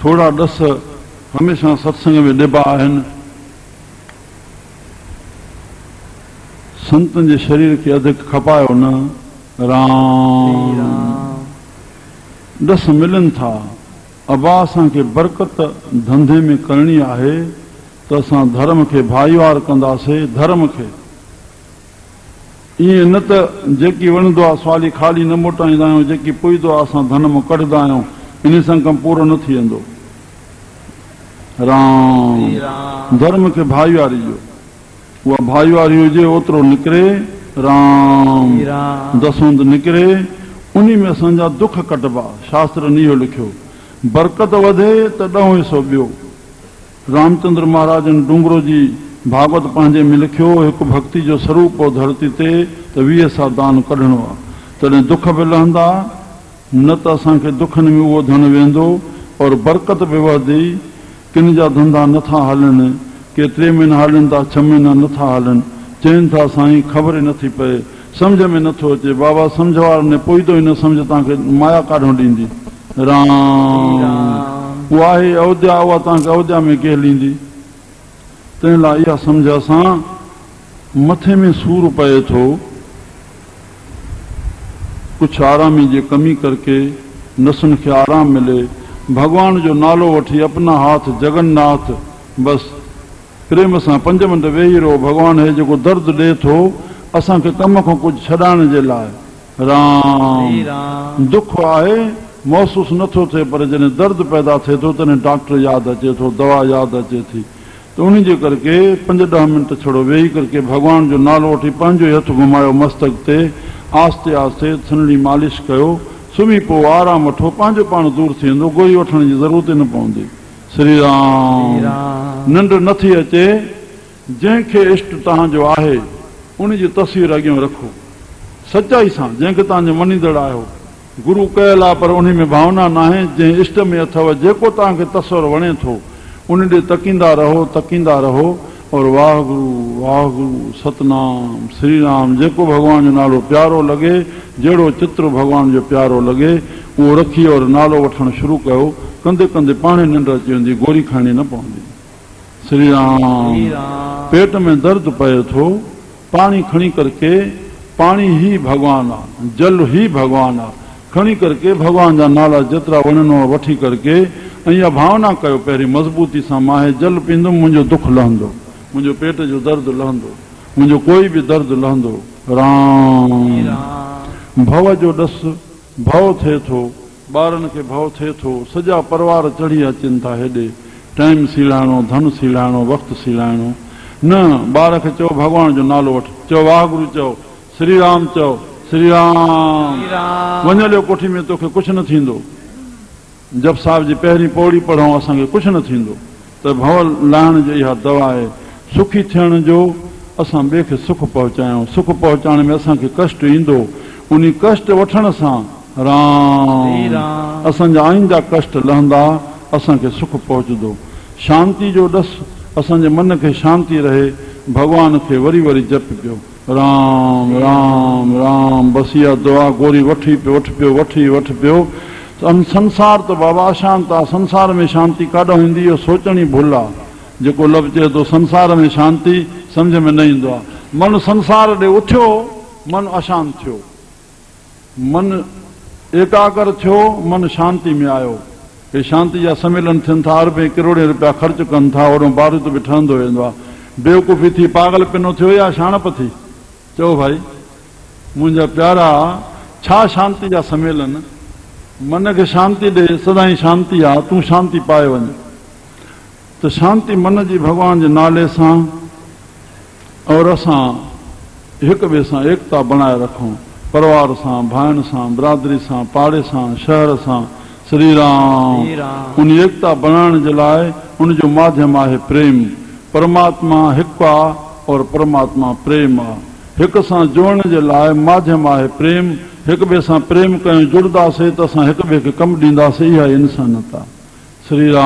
थोड़ा ॾस हमेशा सत्संग में ॾिबा आहिनि। संतनि जे शरीर खे अधु खपायो न। राम ॾस मिलनि था। अबा असांखे बरकत धंधे में करणी आहे त असां धर्म खे भाईवार कंदासीं। धर्म खे ईअं न त जेकी वणंदो आहे सवाली खाली न मोटाईंदा आहियूं, जेकी पुॼंदो आहे असां धन मां कढंदा आहियूं। इन सां कमु पूरो न थी वेंदो। राम धर्म खे भाईवारी जो, उहा भाईवारी हुजे ओतिरो निकिरे। राम दसवंद निकिरे, उन में असांजा दुख कटबा। शास्त्र ने इहो लिखियो, बरकत वधे त 10 हिसो ॿियो। रामचंद्र महाराज डूंगरो जी भागवत पंहिंजे में लिखियो, हिकु भक्ति जो स्वरूप हो धरती ते त 20 सा दान कढणो आहे, तॾहिं दुख बि लहंदा, न त असांखे दुखनि में उहो धन वेंदो और बरकत बि वधंदी। किन जा धंधा नथा हलनि, के 3 महीना हलनि था, 6 महीना नथा हलनि। चवनि था साईं ख़बर ई नथी पए, सम्झ में नथो अचे। बाबा सम्झ वारनि ने पुॼंदो ई न सम्झ, तव्हांखे माया काॾों ॾींदी। राम उहा आहे अयोध्या, उहा तव्हांखे अयोध्या में केरु ॾींदी? तंहिं लाइ इहा सम्झ असां मथे में सूर पए थो, कुझु आरामी जी कमी करके नसुनि खे आराम मिले। भगवान जो नालो वठी अपना हाथ जगन्नाथ, बस प्रेम सां 5 मिंट वेही रहो। भगवान हे जेको दर्द ॾे थो असांखे कम खां कुझु छॾाइण जे लाइ। राम दुख आहे महसूस नथो थिए, पर जॾहिं दर्द पैदा थिए थो तॾहिं डॉक्टर यादि अचे थो, दवा यादि अचे थी। त उन जे करके 5-10 मिंट छड़ो वेही करके भगवान जो नालो वठी पंहिंजो ई हथ घुमायो मस्तक ते, आस्ते आस्ते थनड़ी मालिश कयो, सुम्ही पोइ आराम वठो, पंहिंजो पाण दूर थी वेंदो। गोरी वठण जी ज़रूरत ई न पवंदी। श्री राम निंड नथी अचे, जंहिंखे इष्ट तव्हांजो आहे उन जी तस्वीर अॻियां रखो सचाई सां। जंहिंखे तव्हांजो मञींदड़ आहियो, गुरू कयल आहे पर उन में भावना न आहे। जंहिं इष्ट में अथव, जेको तव्हांखे तस्वर वणे थो उन ॾे तकींदा रहो, तकींदा रहो। और वाहगुरु वाहगुरु सतनाम श्री राम, जेको भगवान जो नालो प्यारो लॻे, जहिड़ो चित्र भगवान जो प्यारो लॻे उहो रखी और नालो वठणु शुरू कयो। कंदे कंदे पाणे निंड अची वेंदी, गोरी खाइणी न पवंदी। श्री राम पेट में दर्द पए थो, पाणी खणी करके, पाणी ही भगवान आहे, जल ही भगवान आहे, खणी करके भगवान जा नाला जेतिरा वणनो वठी करके ऐं इहा भावना कयो पहिरीं मज़बूती सां, मां हे जल पींदुमि, मुंहिंजो दुख लहंदो, मुंहिंजो पेट जो दर्द लहंदो, मुंहिंजो कोई बि दर्द लहंदो। राम भव जो ॾस भव थिए थो, ॿारनि खे भव थिए थो, सॼा परिवार चढ़ी अचनि था हेॾे, टाइम सीलाइणो, धन सीलाइणो, वक़्तु सीलाइणो न। ॿार खे चओ भगवान जो नालो वठ, चओ वाहगुरु, चओ श्री राम, चओ श्री राम। वञ लियो कोठी में, तोखे कुझु न थींदो। जप साहिब जी पहिरीं पौड़ी पढ़ूं, असांखे कुझु न थींदो। त भव लाहिण जी इहा दवा आहे। सुखी थियण जो असां ॿिए खे सुख पहुचायूं। सुख पहुचाइण में असांखे कष्ट ईंदो, उन कष्ट वठण सां राम असांजा आईंदा कष्ट लहंदा, असांखे सुख पहुचंदो। शांति जो ॾस, असांजे मन खे शांती रहे, भगवान खे वरी वरी जप पियो, राम राम राम। बस इहा दुआ गोरी वठी पियो, वठ पियो, वठी वठ पियो। संसार त बाबा अशांत आहे, संसार में शांती काॾों ईंदी इहो सोचण ई भुल आहे। जेको लफ़्ज़ चए थो संसार में शांति, सम्झ में न ईंदो आहे। मन संसार ॾे उथियो, मन अशांत थियो, मन एकाग्र थियो, मन शांति में आयो। हे शांति जा सम्मेलन थियनि था, अरबे करोड़े रुपया ख़र्च कनि था, ओड़ो बारूद बि ठहंदो वेंदो आहे। बेवकूफ़ी थी, पागल पिनो थियो या शाणप थी? चओ भाई मुंहिंजा प्यारा, छा शांति जा सम्मेलन? मन खे शांति ॾे, सदाई शांति आहे, तूं शांति पाए वञ। त शांति मन जी भगवान जे नाले सां, और असां हिक ॿिए सां एकता बणाए रखूं, परिवार सां, भाइनि सां, बिरादरी सां, पाड़े सां, शहर सां। श्री राम उन एकता बनाइण जे लाइ उनजो माध्यम आहे प्रेम। परमात्मा हिकु आहे और परमात्मा प्रेम आहे। हिक सां जोड़ण जे लाइ माध्यम आहे प्रेम। हिक ॿिए सां प्रेम कयूं, जुड़ंदासीं त असां हिक ॿिए खे कमु ॾींदासीं। इहा इंसानियत आहे। श्री राम।